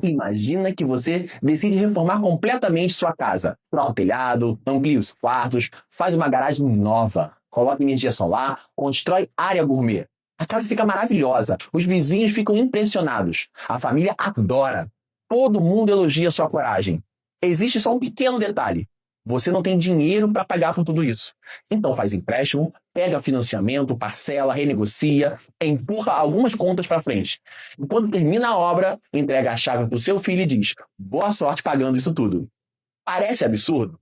Imagina que você decide reformar completamente sua casa. Troca o telhado, amplia os quartos, faz uma garagem nova, coloca energia solar, constrói área gourmet. A casa fica maravilhosa, os vizinhos ficam impressionados, a família adora. Todo mundo elogia sua coragem. Existe só um pequeno detalhe. Você não tem dinheiro para pagar por tudo isso. Então faz empréstimo, pega financiamento, parcela, renegocia, empurra algumas contas para frente. E quando termina a obra, entrega a chave para o seu filho e diz: boa sorte pagando isso tudo. Parece absurdo?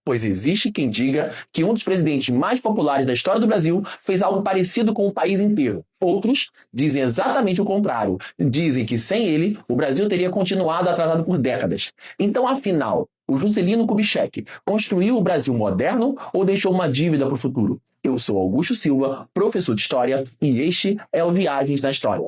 Pois existe quem diga que um dos presidentes mais populares da história do Brasil fez algo parecido com o país inteiro. Outros dizem exatamente o contrário. Dizem que sem ele, o Brasil teria continuado atrasado por décadas. Então, afinal, o Juscelino Kubitschek construiu o Brasil moderno ou deixou uma dívida para o futuro? Eu sou Augusto Silva, professor de História, e este é o Viagens na História.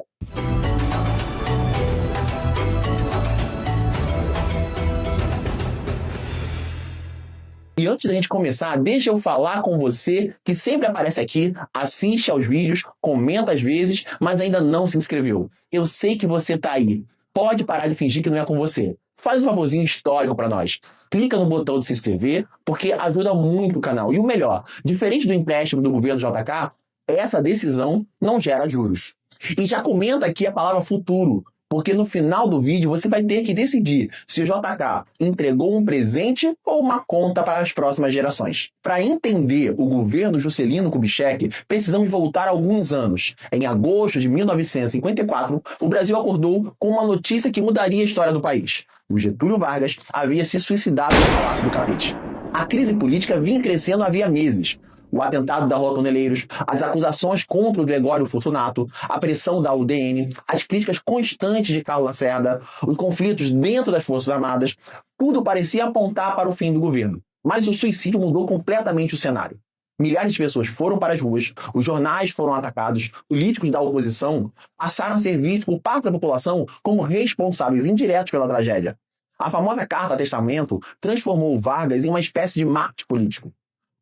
E antes da gente começar, deixa eu falar com você que sempre aparece aqui, assiste aos vídeos, comenta às vezes, mas ainda não se inscreveu. Eu sei que você tá aí. Pode parar de fingir que não é com você. Faz um favorzinho histórico para nós. Clica no botão de se inscrever, porque ajuda muito o canal. E o melhor, diferente do empréstimo do governo JK, essa decisão não gera juros. E já comenta aqui a palavra futuro, porque no final do vídeo você vai ter que decidir se o JK entregou um presente ou uma conta para as próximas gerações. Para entender o governo Juscelino Kubitschek, precisamos voltar alguns anos. Em agosto de 1954, o Brasil acordou com uma notícia que mudaria a história do país. O Getúlio Vargas havia se suicidado no Palácio do Catete. A crise política vinha crescendo havia meses. O atentado da Rua Toneleiros, as acusações contra o Gregório Fortunato, a pressão da UDN, as críticas constantes de Carlos Lacerda, os conflitos dentro das Forças Armadas, tudo parecia apontar para o fim do governo. Mas o suicídio mudou completamente o cenário. Milhares de pessoas foram para as ruas, os jornais foram atacados, políticos da oposição passaram a ser vistos por parte da população como responsáveis indiretos pela tragédia. A famosa Carta Testamento transformou Vargas em uma espécie de mártir político.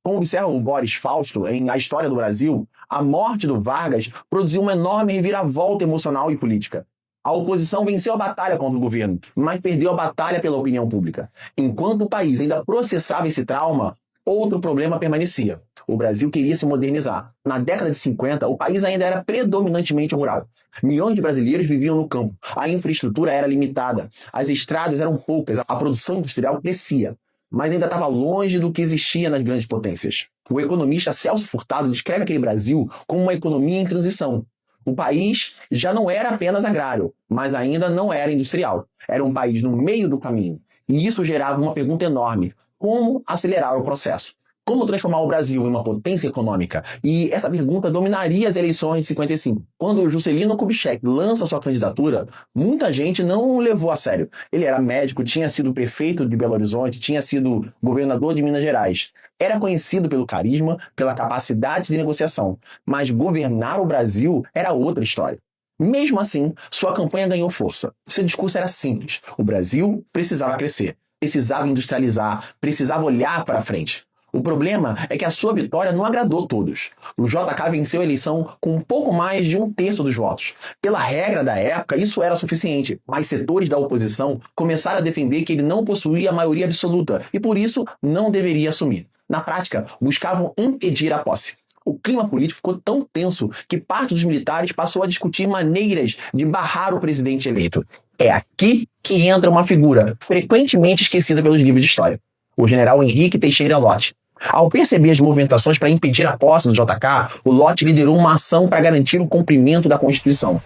Como observa o Boris Fausto em A História do Brasil, a morte do Vargas produziu uma enorme reviravolta emocional e política. A oposição venceu a batalha contra o governo, mas perdeu a batalha pela opinião pública. Enquanto o país ainda processava esse trauma, outro problema permanecia. O Brasil queria se modernizar. Na década de 50, o país ainda era predominantemente rural. Milhões de brasileiros viviam no campo. A infraestrutura era limitada. As estradas eram poucas. A produção industrial crescia, mas ainda estava longe do que existia nas grandes potências. O economista Celso Furtado descreve aquele Brasil como uma economia em transição. O país já não era apenas agrário, mas ainda não era industrial. Era um país no meio do caminho. E isso gerava uma pergunta enorme: como acelerar o processo? Como transformar o Brasil em uma potência econômica? E essa pergunta dominaria as eleições de 55. Quando o Juscelino Kubitschek lança sua candidatura, muita gente não o levou a sério. Ele era médico, tinha sido prefeito de Belo Horizonte, tinha sido governador de Minas Gerais. Era conhecido pelo carisma, pela capacidade de negociação. Mas governar o Brasil era outra história. Mesmo assim, sua campanha ganhou força. Seu discurso era simples. O Brasil precisava crescer, precisava industrializar, precisava olhar para frente. O problema é que a sua vitória não agradou todos. O JK venceu a eleição com um pouco mais de 1/3 dos votos. Pela regra da época, isso era suficiente, mas setores da oposição começaram a defender que ele não possuía a maioria absoluta e, por isso, não deveria assumir. Na prática, buscavam impedir a posse. O clima político ficou tão tenso que parte dos militares passou a discutir maneiras de barrar o presidente eleito. É aqui que entra uma figura frequentemente esquecida pelos livros de história: o general Henrique Teixeira Lott. Ao perceber as movimentações para impedir a posse do JK, o Lott liderou uma ação para garantir o cumprimento da Constituição.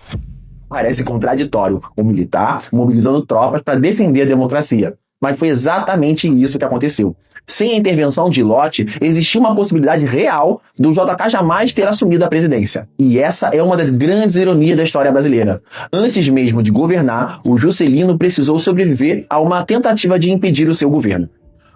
Parece contraditório, o militar mobilizando tropas para defender a democracia. Mas foi exatamente isso que aconteceu. Sem a intervenção de Lott, existia uma possibilidade real do JK jamais ter assumido a presidência. E essa é uma das grandes ironias da história brasileira. Antes mesmo de governar, o Juscelino precisou sobreviver a uma tentativa de impedir o seu governo.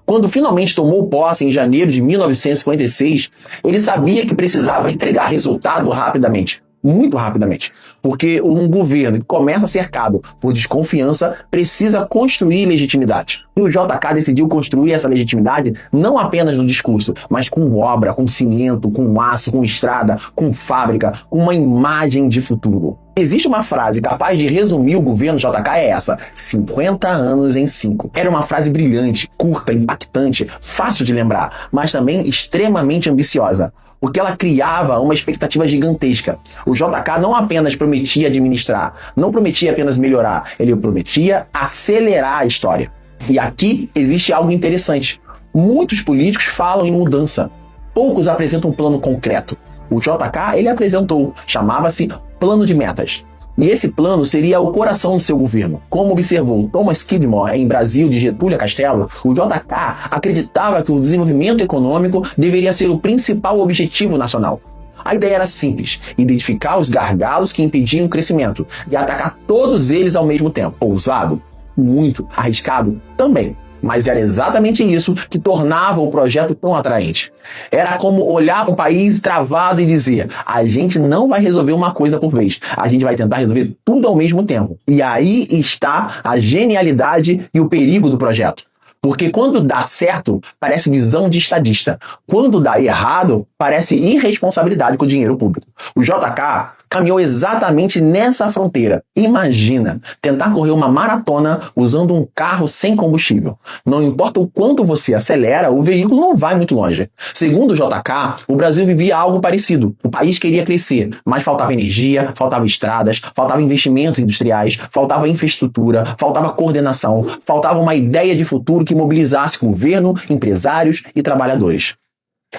Quando finalmente tomou posse em janeiro de 1956, ele sabia que precisava entregar resultado rapidamente. Muito rapidamente. Porque um governo que começa cercado por desconfiança precisa construir legitimidade. E o JK decidiu construir essa legitimidade não apenas no discurso, mas com obra, com cimento, com aço, com estrada, com fábrica, com uma imagem de futuro. Existe uma frase capaz de resumir o governo JK, é essa: 50 anos em 5. Era uma frase brilhante, curta, impactante, fácil de lembrar, mas também extremamente ambiciosa, porque ela criava uma expectativa gigantesca. O JK não apenas prometia administrar, não prometia apenas melhorar, ele prometia acelerar a história. E aqui existe algo interessante. Muitos políticos falam em mudança, poucos apresentam um plano concreto. O JK, ele apresentou, chamava-se Plano de Metas. E esse plano seria o coração do seu governo. Como observou Thomas Skidmore em Brasil, de Getúlio a Castelo, o JK acreditava que o desenvolvimento econômico deveria ser o principal objetivo nacional. A ideia era simples: identificar os gargalos que impediam o crescimento e atacar todos eles ao mesmo tempo. Ousado? Muito. Arriscado? Também. Mas era exatamente isso que tornava o projeto tão atraente. Era como olhar para um país travado e dizer: a gente não vai resolver uma coisa por vez, a gente vai tentar resolver tudo ao mesmo tempo. E aí está a genialidade e o perigo do projeto. Porque quando dá certo, parece visão de estadista. Quando dá errado, parece irresponsabilidade com o dinheiro público. O JK caminhou exatamente nessa fronteira. Imagina tentar correr uma maratona usando um carro sem combustível. Não importa o quanto você acelera, o veículo não vai muito longe. Segundo o JK, o Brasil vivia algo parecido. O país queria crescer, mas faltava energia, faltava estradas, faltava investimentos industriais, faltava infraestrutura, faltava coordenação, faltava uma ideia de futuro que mobilizasse governo, empresários e trabalhadores.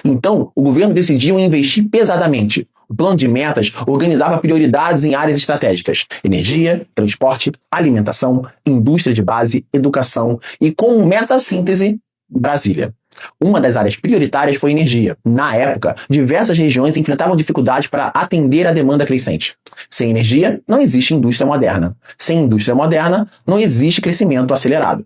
Então, o governo decidiu investir pesadamente. O plano de metas organizava prioridades em áreas estratégicas: energia, transporte, alimentação, indústria de base, educação e, com meta-síntese, Brasília. Uma das áreas prioritárias foi energia. Na época, diversas regiões enfrentavam dificuldades para atender a demanda crescente. Sem energia, não existe indústria moderna. Sem indústria moderna, não existe crescimento acelerado.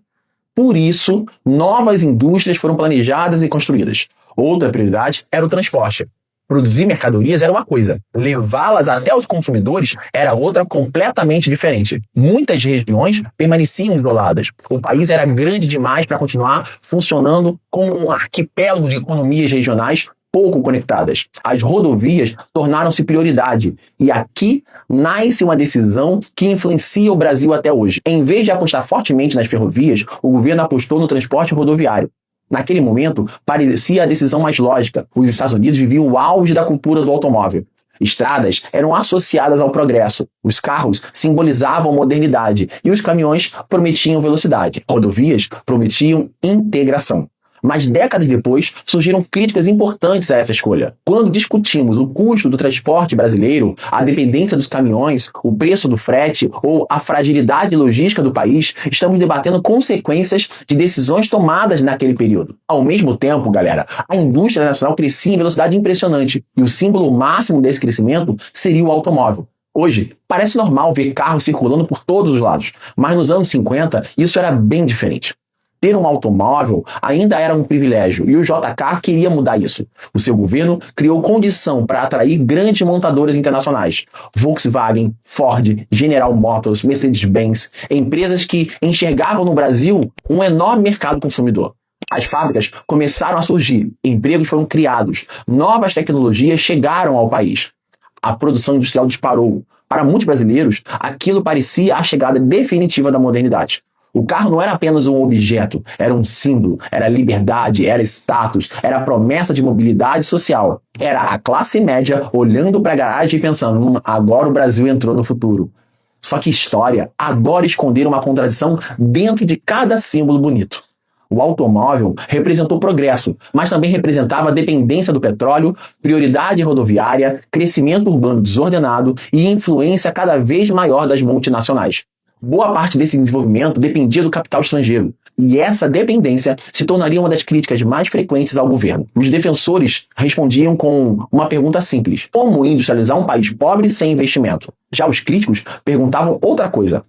Por isso, novas indústrias foram planejadas e construídas. Outra prioridade era o transporte. Produzir mercadorias era uma coisa, levá-las até os consumidores era outra completamente diferente. Muitas regiões permaneciam isoladas. O país era grande demais para continuar funcionando como um arquipélago de economias regionais pouco conectadas. As rodovias tornaram-se prioridade. E aqui nasce uma decisão que influencia o Brasil até hoje. Em vez de apostar fortemente nas ferrovias, o governo apostou no transporte rodoviário. Naquele momento, parecia a decisão mais lógica. Os Estados Unidos viviam o auge da cultura do automóvel. Estradas eram associadas ao progresso. Os carros simbolizavam modernidade e os caminhões prometiam velocidade. Rodovias prometiam integração. Mas décadas depois, surgiram críticas importantes a essa escolha. Quando discutimos o custo do transporte brasileiro, a dependência dos caminhões, o preço do frete ou a fragilidade logística do país, estamos debatendo consequências de decisões tomadas naquele período. Ao mesmo tempo, galera, a indústria nacional crescia em velocidade impressionante e o símbolo máximo desse crescimento seria o automóvel. Hoje, parece normal ver carros circulando por todos os lados, mas nos anos 50 isso era bem diferente. Ter um automóvel ainda era um privilégio e o JK queria mudar isso. O seu governo criou condição para atrair grandes montadoras internacionais: Volkswagen, Ford, General Motors, Mercedes-Benz, empresas que enxergavam no Brasil um enorme mercado consumidor. As fábricas começaram a surgir, empregos foram criados, novas tecnologias chegaram ao país. A produção industrial disparou. Para muitos brasileiros, aquilo parecia a chegada definitiva da modernidade. O carro não era apenas um objeto, era um símbolo, era liberdade, era status, era a promessa de mobilidade social. Era a classe média olhando para a garagem e pensando: agora o Brasil entrou no futuro. Só que história adora esconder uma contradição dentro de cada símbolo bonito. O automóvel representou progresso, mas também representava a dependência do petróleo, prioridade rodoviária, crescimento urbano desordenado e influência cada vez maior das multinacionais. Boa parte desse desenvolvimento dependia do capital estrangeiro, e essa dependência se tornaria uma das críticas mais frequentes ao governo. Os defensores respondiam com uma pergunta simples: como industrializar um país pobre sem investimento? Já os críticos perguntavam outra coisa: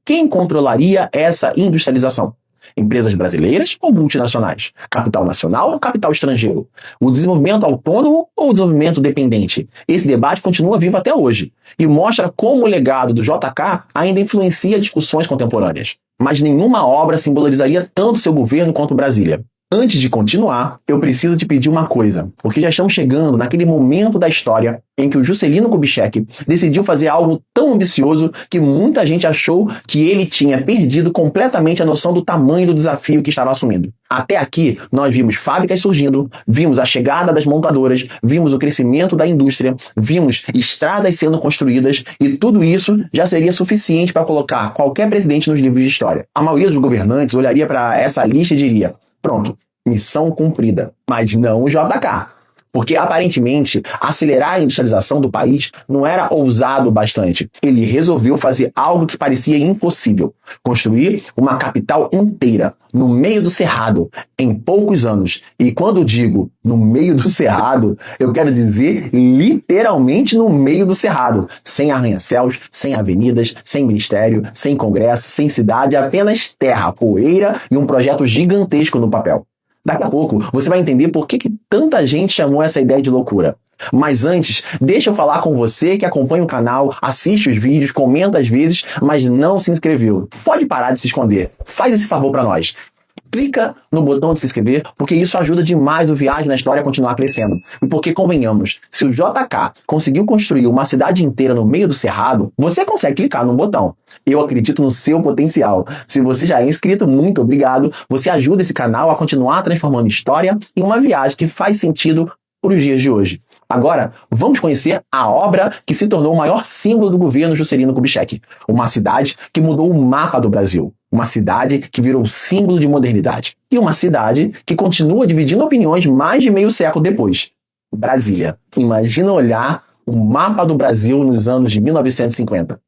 quem controlaria essa industrialização? Empresas brasileiras ou multinacionais? Capital nacional ou capital estrangeiro? O desenvolvimento autônomo ou o desenvolvimento dependente? Esse debate continua vivo até hoje e mostra como o legado do JK ainda influencia discussões contemporâneas. Mas nenhuma obra simbolizaria tanto seu governo quanto Brasília. Antes de continuar, eu preciso te pedir uma coisa, porque já estamos chegando naquele momento da história em que o Juscelino Kubitschek decidiu fazer algo tão ambicioso que muita gente achou que ele tinha perdido completamente a noção do tamanho do desafio que estava assumindo. Até aqui, nós vimos fábricas surgindo, vimos a chegada das montadoras, vimos o crescimento da indústria, vimos estradas sendo construídas e tudo isso já seria suficiente para colocar qualquer presidente nos livros de história. A maioria dos governantes olharia para essa lista e diria: pronto, missão cumprida. Mas não o JK. Porque, aparentemente, acelerar a industrialização do país não era ousado bastante. Ele resolveu fazer algo que parecia impossível. Construir uma capital inteira, no meio do Cerrado, em poucos anos. E quando digo no meio do Cerrado, eu quero dizer literalmente no meio do Cerrado. Sem arranha-céus, sem avenidas, sem ministério, sem congresso, sem cidade, apenas terra, poeira e um projeto gigantesco no papel. Daqui a pouco você vai entender por que tanta gente chamou essa ideia de loucura. Mas antes, deixa eu falar com você que acompanha o canal, assiste os vídeos, comenta às vezes, mas não se inscreveu. Pode parar de se esconder. Faz esse favor pra nós. Clica no botão de se inscrever, porque isso ajuda demais o Viagem na História a continuar crescendo. E porque, convenhamos, se o JK conseguiu construir uma cidade inteira no meio do Cerrado, você consegue clicar no botão. Eu acredito no seu potencial. Se você já é inscrito, muito obrigado. Você ajuda esse canal a continuar transformando história em uma viagem que faz sentido para os dias de hoje. Agora, vamos conhecer a obra que se tornou o maior símbolo do governo Juscelino Kubitschek. Uma cidade que mudou o mapa do Brasil. Uma cidade que virou símbolo de modernidade. E uma cidade que continua dividindo opiniões mais de meio século depois. Brasília. Imagina olhar o mapa do Brasil nos anos de 1950.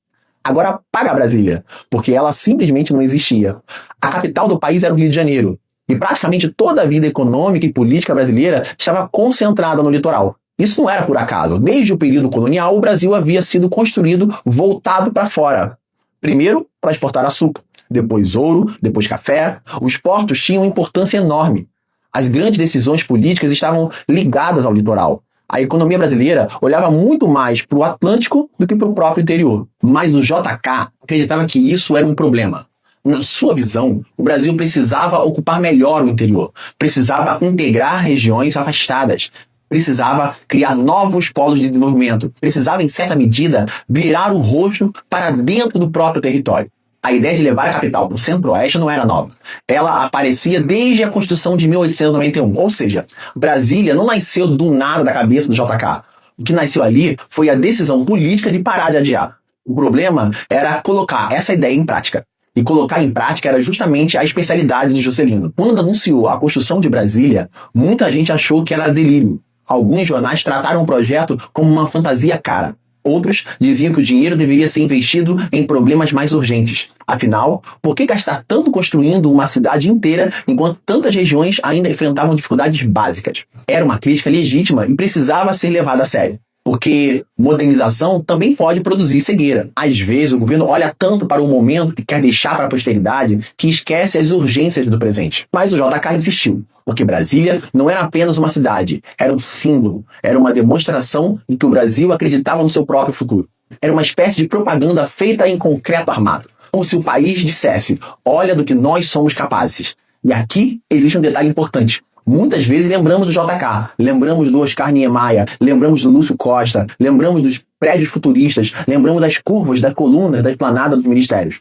Agora apaga Brasília, porque ela simplesmente não existia. A capital do país era o Rio de Janeiro. E praticamente toda a vida econômica e política brasileira estava concentrada no litoral. Isso não era por acaso. Desde o período colonial, o Brasil havia sido construído voltado para fora. Primeiro, para exportar açúcar, depois ouro, depois café. Os portos tinham importância enorme. As grandes decisões políticas estavam ligadas ao litoral. A economia brasileira olhava muito mais para o Atlântico do que para o próprio interior. Mas o JK acreditava que isso era um problema. Na sua visão, o Brasil precisava ocupar melhor o interior, precisava integrar regiões afastadas, precisava criar novos polos de desenvolvimento, precisava, em certa medida, virar o rosto para dentro do próprio território. A ideia de levar a capital para o centro-oeste não era nova. Ela aparecia desde a Constituição de 1891, ou seja, Brasília não nasceu do nada da cabeça do JK. O que nasceu ali foi a decisão política de parar de adiar. O problema era colocar essa ideia em prática. E colocar em prática era justamente a especialidade de Juscelino. Quando anunciou a construção de Brasília, muita gente achou que era delírio. Alguns jornais trataram o projeto como uma fantasia cara. Outros diziam que o dinheiro deveria ser investido em problemas mais urgentes. Afinal, por que gastar tanto construindo uma cidade inteira enquanto tantas regiões ainda enfrentavam dificuldades básicas? Era uma crítica legítima e precisava ser levada a sério. Porque modernização também pode produzir cegueira. Às vezes o governo olha tanto para o momento que quer deixar para a posteridade que esquece as urgências do presente. Mas o JK insistiu, porque Brasília não era apenas uma cidade, era um símbolo, era uma demonstração de que o Brasil acreditava no seu próprio futuro. Era uma espécie de propaganda feita em concreto armado. Como se o país dissesse: olha do que nós somos capazes. E aqui existe um detalhe importante. Muitas vezes lembramos do JK, lembramos do Oscar Niemeyer, lembramos do Lúcio Costa, lembramos dos prédios futuristas, lembramos das curvas, das colunas, da esplanada dos ministérios.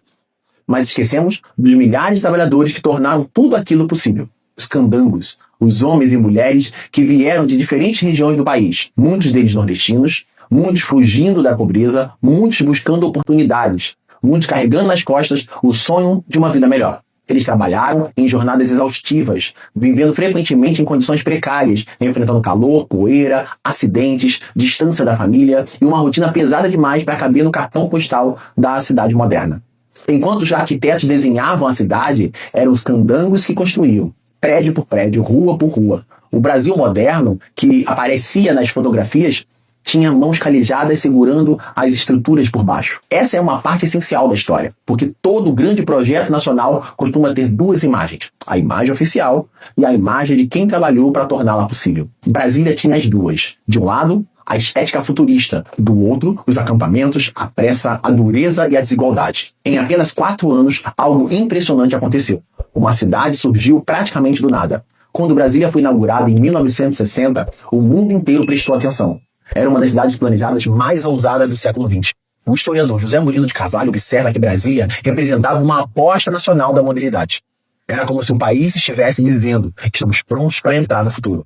Mas esquecemos dos milhares de trabalhadores que tornaram tudo aquilo possível. Os candangos, os homens e mulheres que vieram de diferentes regiões do país, muitos deles nordestinos, muitos fugindo da pobreza, muitos buscando oportunidades, muitos carregando nas costas o sonho de uma vida melhor. Eles trabalharam em jornadas exaustivas, vivendo frequentemente em condições precárias, enfrentando calor, poeira, acidentes, distância da família e uma rotina pesada demais para caber no cartão postal da cidade moderna. Enquanto os arquitetos desenhavam a cidade, eram os candangos que construíam, prédio por prédio, rua por rua. O Brasil moderno, que aparecia nas fotografias, tinha mãos calejadas segurando as estruturas por baixo. Essa é uma parte essencial da história, porque todo grande projeto nacional costuma ter duas imagens: a imagem oficial e a imagem de quem trabalhou para torná-la possível. Brasília tinha as duas. De um lado, a estética futurista; do outro, os acampamentos, a pressa, a dureza e a desigualdade. Em apenas 4 anos, algo impressionante aconteceu. Uma cidade surgiu praticamente do nada. Quando Brasília foi inaugurada em 1960, o mundo inteiro prestou atenção. Era uma das cidades planejadas mais ousadas do século XX. O historiador José Murilo de Carvalho observa que Brasília representava uma aposta nacional da modernidade. Era como se o país estivesse dizendo: estamos prontos para entrar no futuro.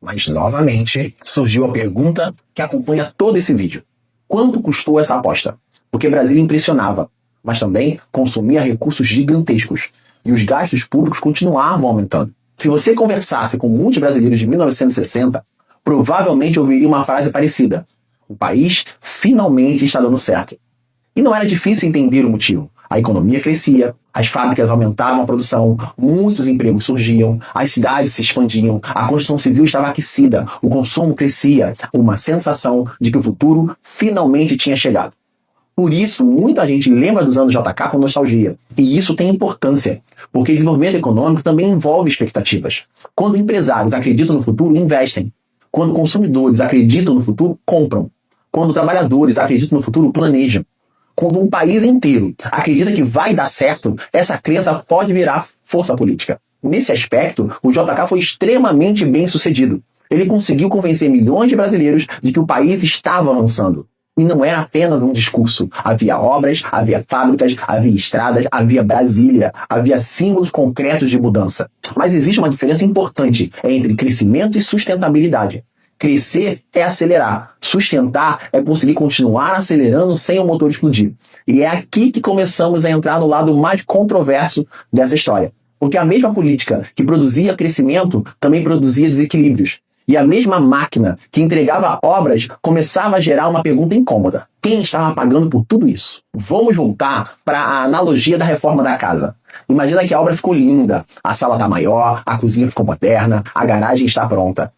Mas, novamente, surgiu a pergunta que acompanha todo esse vídeo. Quanto custou essa aposta? Porque Brasília impressionava, mas também consumia recursos gigantescos. E os gastos públicos continuavam aumentando. Se você conversasse com muitos brasileiros de 1960, provavelmente ouviria uma frase parecida: o país finalmente está dando certo. E não era difícil entender o motivo. A economia crescia, as fábricas aumentavam a produção, muitos empregos surgiam, as cidades se expandiam, a construção civil estava aquecida, o consumo crescia, uma sensação de que o futuro finalmente tinha chegado. Por isso, muita gente lembra dos anos JK com nostalgia. E isso tem importância, porque desenvolvimento econômico também envolve expectativas. Quando empresários acreditam no futuro, investem. Quando consumidores acreditam no futuro, compram. Quando trabalhadores acreditam no futuro, planejam. Quando um país inteiro acredita que vai dar certo, essa crença pode virar força política. Nesse aspecto, o JK foi extremamente bem sucedido. Ele conseguiu convencer milhões de brasileiros de que o país estava avançando. E não era apenas um discurso. Havia obras, havia fábricas, havia estradas, havia Brasília, havia símbolos concretos de mudança. Mas existe uma diferença importante entre crescimento e sustentabilidade. Crescer é acelerar. Sustentar é conseguir continuar acelerando sem o motor explodir. E é aqui que começamos a entrar no lado mais controverso dessa história. Porque a mesma política que produzia crescimento também produzia desequilíbrios. E a mesma máquina que entregava obras começava a gerar uma pergunta incômoda. Quem estava pagando por tudo isso? Vamos voltar para a analogia da reforma da casa. Imagina que a obra ficou linda, a sala está maior, a cozinha ficou moderna, a garagem está pronta.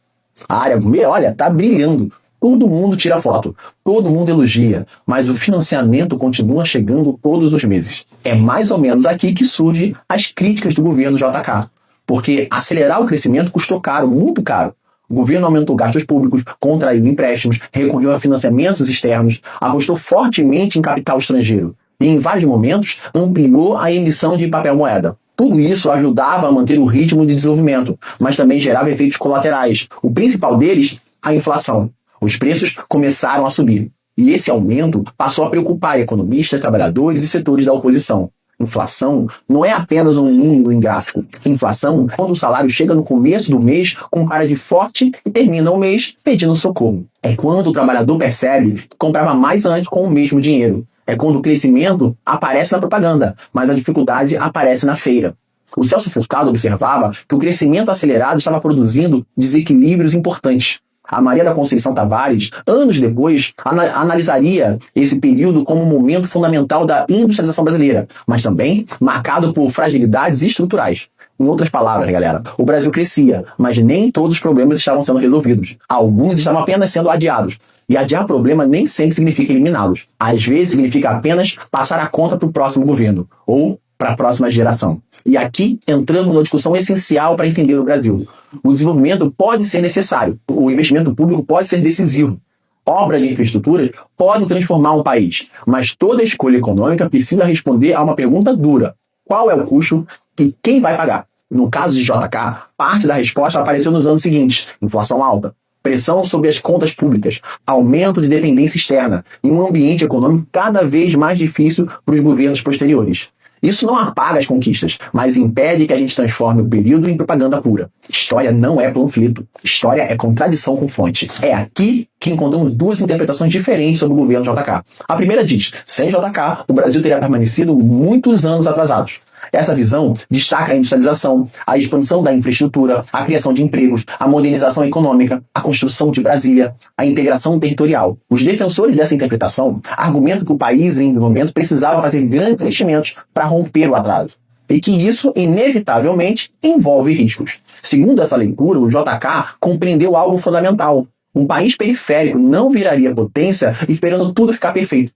A área gourmet, olha, está brilhando. Todo mundo tira foto, todo mundo elogia, mas o financiamento continua chegando todos os meses. É mais ou menos aqui que surgem as críticas do governo JK. Porque acelerar o crescimento custou caro, muito caro. O governo aumentou gastos públicos, contraiu empréstimos, recorreu a financiamentos externos, apostou fortemente em capital estrangeiro e, em vários momentos, ampliou a emissão de papel moeda. Tudo isso ajudava a manter o ritmo de desenvolvimento, mas também gerava efeitos colaterais. O principal deles, a inflação. Os preços começaram a subir. E esse aumento passou a preocupar economistas, trabalhadores e setores da oposição. Inflação não é apenas um número em gráfico. Inflação é quando o salário chega no começo do mês com cara de forte e termina o mês pedindo socorro. É quando o trabalhador percebe que comprava mais antes com o mesmo dinheiro. É quando o crescimento aparece na propaganda, mas a dificuldade aparece na feira. O Celso Furtado observava que o crescimento acelerado estava produzindo desequilíbrios importantes. A Maria da Conceição Tavares, anos depois, analisaria esse período como um momento fundamental da industrialização brasileira, mas também marcado por fragilidades estruturais. Em outras palavras, galera, o Brasil crescia, mas nem todos os problemas estavam sendo resolvidos. Alguns estavam apenas sendo adiados. E adiar problema nem sempre significa eliminá-los. Às vezes significa apenas passar a conta para o próximo governo, ou para a próxima geração. E aqui entramos numa discussão essencial para entender o Brasil. O desenvolvimento pode ser necessário, o investimento público pode ser decisivo. Obras de infraestruturas podem transformar um país, mas toda escolha econômica precisa responder a uma pergunta dura. Qual é o custo e quem vai pagar? No caso de JK, parte da resposta apareceu nos anos seguintes: inflação alta, pressão sobre as contas públicas, aumento de dependência externa e um ambiente econômico cada vez mais difícil para os governos posteriores. Isso não apaga as conquistas, mas impede que a gente transforme o período em propaganda pura. História não é panfleto. História é contradição com fonte. É aqui que encontramos duas interpretações diferentes sobre o governo JK. A primeira diz: sem JK, o Brasil teria permanecido muitos anos atrasados. Essa visão destaca a industrialização, a expansão da infraestrutura, a criação de empregos, a modernização econômica, a construção de Brasília, a integração territorial. Os defensores dessa interpretação argumentam que o país em desenvolvimento precisava fazer grandes investimentos para romper o atraso, e que isso, inevitavelmente, envolve riscos. Segundo essa leitura, o JK compreendeu algo fundamental. Um país periférico não viraria potência esperando tudo ficar perfeito.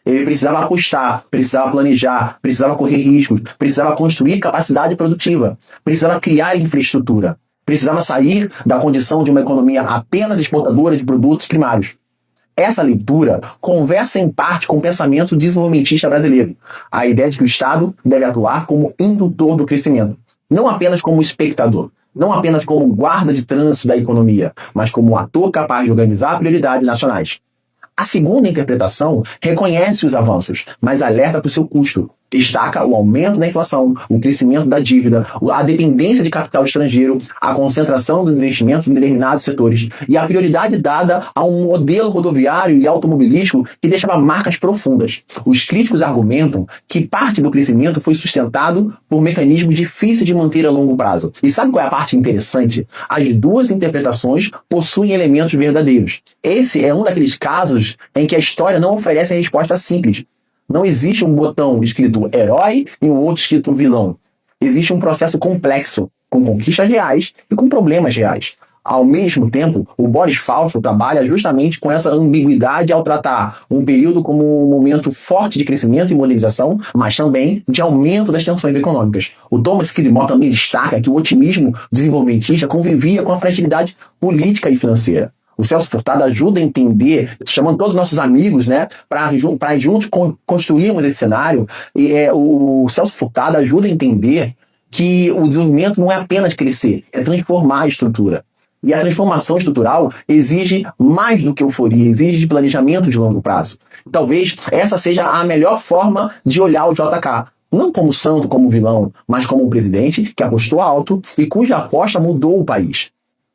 Ele precisava apostar, precisava planejar, precisava correr riscos, precisava construir capacidade produtiva, precisava criar infraestrutura, precisava sair da condição de uma economia apenas exportadora de produtos primários. Essa leitura conversa em parte com o pensamento desenvolvimentista brasileiro, a ideia de que o Estado deve atuar como indutor do crescimento, não apenas como espectador. não apenas como guarda de trânsito da economia, mas como ator capaz de organizar prioridades nacionais. A segunda interpretação reconhece os avanços, mas alerta para o seu custo. Destaca o aumento da inflação, o crescimento da dívida, a dependência de capital estrangeiro, a concentração dos investimentos em determinados setores e a prioridade dada a um modelo rodoviário e automobilístico que deixava marcas profundas. Os críticos argumentam que parte do crescimento foi sustentado por mecanismos difíceis de manter a longo prazo. E sabe qual é a parte interessante? As duas interpretações possuem elementos verdadeiros. Esse é um daqueles casos em que a história não oferece a resposta simples. Não existe um botão escrito herói e um outro escrito vilão. Existe um processo complexo, com conquistas reais e com problemas reais. Ao mesmo tempo, o Boris Falso trabalha justamente com essa ambiguidade ao tratar um período como um momento forte de crescimento e modernização, mas também de aumento das tensões econômicas. O Thomas Killimore também destaca que o otimismo desenvolvimentista convivia com a fragilidade política e financeira. O Celso Furtado ajuda a entender, chamando todos os nossos amigos, né, para juntos construirmos esse cenário. O Celso Furtado ajuda a entender que o desenvolvimento não é apenas crescer, é transformar a estrutura. E a transformação estrutural exige mais do que euforia, exige planejamento de longo prazo. Talvez essa seja a melhor forma de olhar o JK. Não como santo, como vilão, mas como um presidente que apostou alto e cuja aposta mudou o país.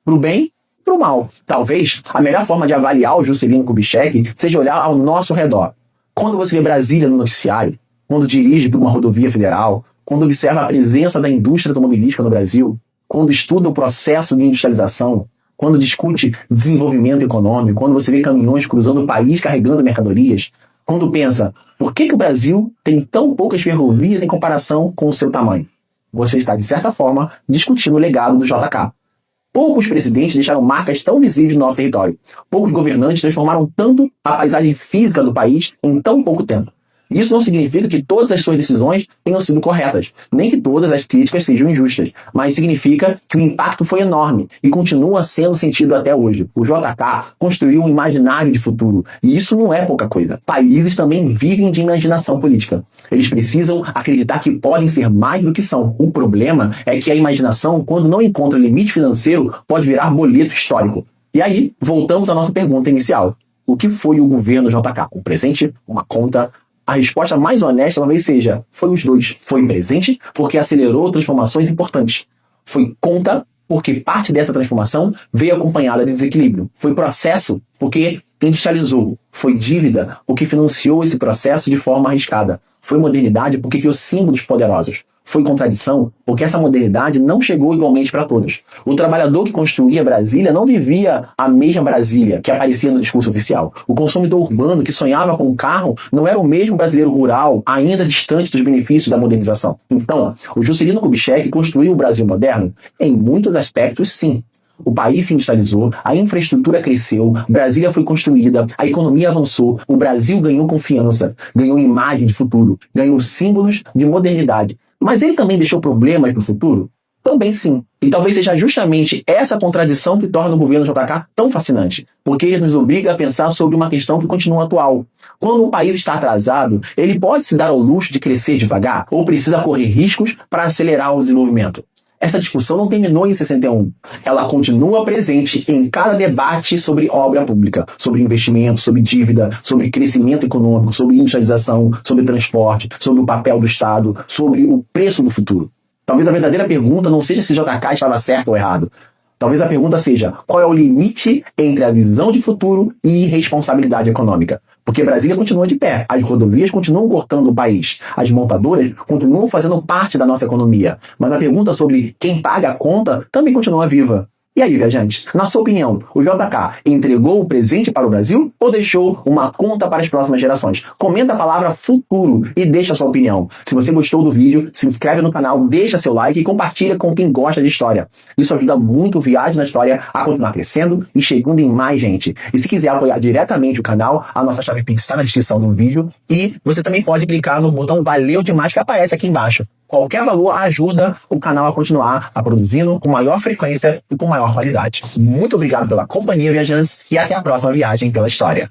Para o bem, para o mal. Talvez a melhor forma de avaliar o Juscelino Kubitschek seja olhar ao nosso redor. Quando você vê Brasília no noticiário, quando dirige por uma rodovia federal, quando observa a presença da indústria automobilística no Brasil, quando estuda o processo de industrialização, quando discute desenvolvimento econômico, quando você vê caminhões cruzando o país carregando mercadorias, quando pensa, por que o Brasil tem tão poucas ferrovias em comparação com o seu tamanho? Você está, de certa forma, discutindo o legado do JK. Poucos presidentes deixaram marcas tão visíveis no nosso território. Poucos governantes transformaram tanto a paisagem física do país em tão pouco tempo. Isso não significa que todas as suas decisões tenham sido corretas, nem que todas as críticas sejam injustas, mas significa que o impacto foi enorme e continua sendo sentido até hoje. O JK construiu um imaginário de futuro, e isso não é pouca coisa. Países também vivem de imaginação política. Eles precisam acreditar que podem ser mais do que são. O problema é que a imaginação, quando não encontra limite financeiro, pode virar boleto histórico. E aí, voltamos à nossa pergunta inicial. O que foi o governo JK? Um presente? Uma conta? A resposta mais honesta talvez seja, foi os dois. Foi presente porque acelerou transformações importantes. Foi conta porque parte dessa transformação veio acompanhada de desequilíbrio. Foi processo porque industrializou. Foi dívida porque financiou esse processo de forma arriscada. Foi modernidade porque criou símbolos poderosos. Foi contradição porque essa modernidade não chegou igualmente para todos. O trabalhador que construía Brasília não vivia a mesma Brasília que aparecia no discurso oficial. O consumidor urbano que sonhava com um carro não era o mesmo brasileiro rural, ainda distante dos benefícios da modernização. Então, o Juscelino Kubitschek construiu o Brasil moderno? Em muitos aspectos, sim. O país se industrializou, a infraestrutura cresceu, Brasília foi construída, a economia avançou, o Brasil ganhou confiança, ganhou imagem de futuro, ganhou símbolos de modernidade. Mas ele também deixou problemas no futuro? Também sim. E talvez seja justamente essa contradição que torna o governo JK tão fascinante, porque ele nos obriga a pensar sobre uma questão que continua atual. Quando um país está atrasado, ele pode se dar ao luxo de crescer devagar ou precisa correr riscos para acelerar o desenvolvimento? Essa discussão não terminou em 61. Ela continua presente em cada debate sobre obra pública, sobre investimento, sobre dívida, sobre crescimento econômico, sobre industrialização, sobre transporte, sobre o papel do Estado, sobre o preço do futuro. Talvez a verdadeira pergunta não seja se JK estava certo ou errado. Talvez a pergunta seja, qual é o limite entre a visão de futuro e responsabilidade econômica? Porque Brasília continua de pé, as rodovias continuam cortando o país, as montadoras continuam fazendo parte da nossa economia, mas a pergunta sobre quem paga a conta também continua viva. E aí, viajantes, na sua opinião, o JK entregou o presente para o Brasil ou deixou uma conta para as próximas gerações? Comenta a palavra futuro e deixa a sua opinião. Se você gostou do vídeo, se inscreve no canal, deixa seu like e compartilha com quem gosta de história. Isso ajuda muito o Viagem na História a continuar crescendo e chegando em mais gente. E se quiser apoiar diretamente o canal, a nossa chave Pix está na descrição do vídeo e você também pode clicar no botão Valeu Demais que aparece aqui embaixo. Qualquer valor ajuda o canal a continuar a produzindo com maior frequência e com maior qualidade. Muito obrigado pela companhia, viajantes, e até a próxima viagem pela história.